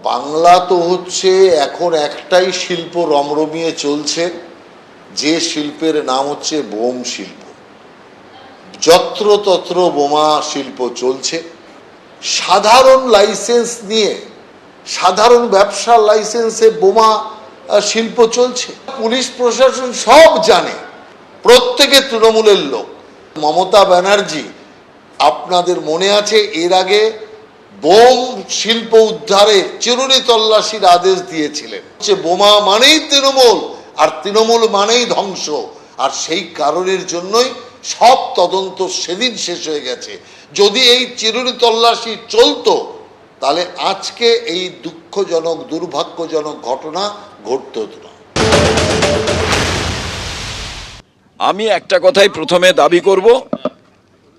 বাংলা তো হচ্ছে এখন একটাই শিল্প রমরমিয়ে চলছে, যে শিল্পের নাম হচ্ছে বোম শিল্প। যত্রতত্র বোমা শিল্প চলছে। সাধারণ লাইসেন্স নিয়ে, সাধারণ ব্যবসার লাইসেন্সে বোমা শিল্প চলছে। পুলিশ প্রশাসন সব জানে, প্রত্যেকে তৃণমূলের লোক। মমতা ব্যানার্জি, আপনাদের মনে আছে এর আগে বোম শিল্প উদ্ধারে চিরুনি তল্লাশির আদেশ দিয়েছিলেন। বোমা মানেই তৃণমূল, আর তৃণমূল মানেই ধ্বংস। আর সেই কারণের জন্যই সব তদন্ত সেদিন শেষ হয়ে গেছে। যদি এই চিরুনি তল্লাশি চলতো, তাহলে আজকে এই দুঃখজনক দুর্ভাগ্যজনক ঘটনা ঘটতে হতো না। আমি একটা কথাই প্রথমে দাবি করব,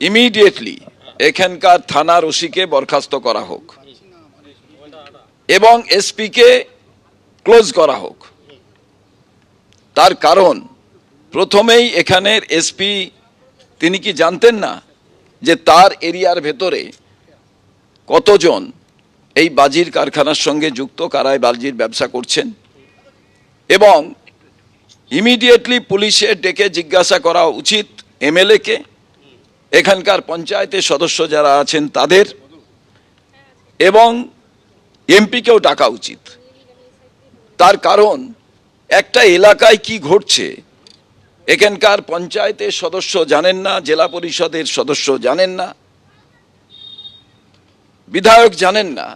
ইমিডিয়েটলি এখানকার থানার ওসিকে বরখাস্ত করা হোক এবং এসপিকে ক্লোজ করা হোক। তার কারণ, প্রথমেই এখানের এসপি তিনি কি জানতেন না যে তার এরিয়ার ভেতরে কতজন এই বাজির কারখানার সঙ্গে যুক্ত, কারায় বাজির ব্যবসা করছেন? এবং ইমিডিয়েটলি পুলিশের ডেকে জিজ্ঞাসা করা উচিত এমএলএকে, এখানকার পঞ্চায়েতের সদস্য যারা আছেন তাদের, এবং এমপিকেও ডাকা উচিত। তার কারণ, একটা এলাকায় কি ঘটছে এখানকার পঞ্চায়েতের সদস্য জানেন না, জেলা পরিষদের সদস্য জানেন না, বিধায়ক জানেন না।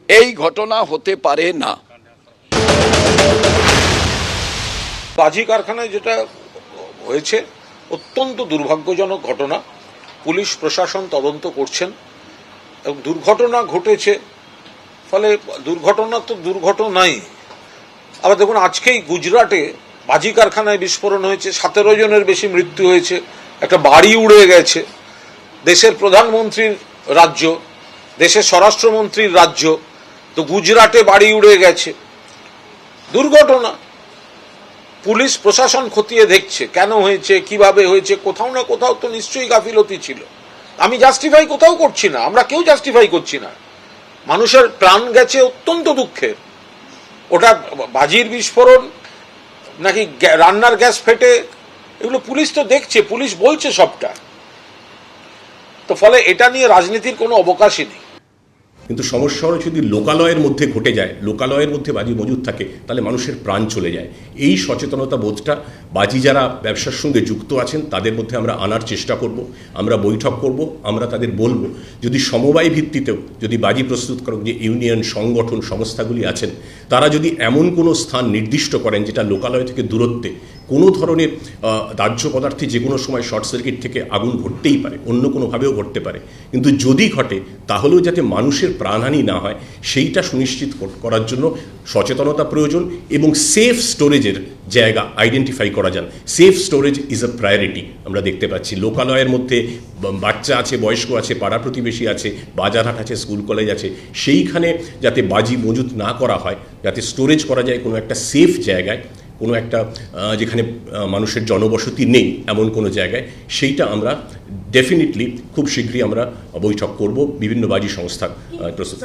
এই ঘটনা হতে পারে না। বাজি কারখানায় যেটা হয়েছে অত্যন্ত দুর্ভাগ্যজনক ঘটনা। পুলিশ প্রশাসন তদন্ত করছেন এবং দুর্ঘটনা ঘটেছে, ফলে দুর্ঘটনা তো দুর্ঘটনাই। আবার দেখুন, আজকেই গুজরাটে বাজি কারখানায় বিস্ফোরণ হয়েছে, 17 জনের বেশি মৃত্যু হয়েছে, একটা বাড়ি উড়ে গেছে। দেশের প্রধানমন্ত্রীর রাজ্য, দেশের স্বরাষ্ট্রমন্ত্রীর রাজ্য, তো গুজরাটে বাড়ি উড়ে গেছে। দুর্ঘটনা। পুলিশ প্রশাসন খতিয়ে দেখছে কেন হয়েছে, কিভাবে হয়েছে। কোথাও না কোথাও তো নিশ্চয়ই গাফিলতি ছিল। আমি জাস্টিফাই কোথাও করছি না, আমরা কেউ জাস্টিফাই করছি না। মানুষের প্রাণ গেছে, অত্যন্ত দুঃখের। ওটা বাজির বিস্ফোরণ নাকি রান্নার গ্যাস ফেটে, এগুলো পুলিশ তো দেখছে, পুলিশ বলছে সবটা। তো ফলে এটা নিয়ে রাজনীতির কোনো অবকাশই নেই। কিন্তু সমস্যা হলো, যদি লোকালয়ের মধ্যে ঘটে যায়, লোকালয়ের মধ্যে বাজি মজুদ থাকে, তাহলে মানুষের প্রাণ চলে যায়। এই সচেতনতা বোধটা বাজি যারা ব্যবসার সঙ্গে যুক্ত আছেন তাদের মধ্যে আমরা আনার চেষ্টা করব। আমরা বৈঠক করব, আমরা তাদের বলবো যদি সমবায় ভিত্তিতেও যদি বাজি প্রস্তুতকারক যে ইউনিয়ন, সংগঠন, সংস্থাগুলি আছেন, তারা যদি এমন কোনো স্থান নির্দিষ্ট করেন যেটা লোকালয় থেকে দূরত্বে, কোনো ধরনের দাহ্য পদার্থে যে কোনো সময় শর্ট সার্কিট থেকে আগুন ঘটতেই পারে, অন্য কোনোভাবেও ঘটতে পারে, কিন্তু যদি ঘটে তাহলেও যাতে মানুষের প্রাণহানি না হয় সেইটা সুনিশ্চিত করার জন্য সচেতনতা প্রয়োজন। এবং সেফ স্টোরেজের জায়গা আইডেন্টিফাই করা যান। Safe storage is a priority. আমরা দেখতে পাচ্ছি লোকালয়ের মধ্যে বাচ্চা আছে, বয়স্ক আছে, পাড়া প্রতিবেশী আছে, বাজারহাট আছে, স্কুল কলেজ আছে, সেইখানে যাতে বাজি মজুত না করা হয়, যাতে স্টোরেজ করা যায় কোনো একটা সেফ জায়গায়, কোনো একটা যেখানে মানুষের জনবসতি নেই এমন কোনো জায়গায়, সেইটা আমরা ডেফিনেটলি খুব শীঘ্রই আমরা বৈঠক করব বিভিন্ন বাজি সংস্থা প্রস্তুত।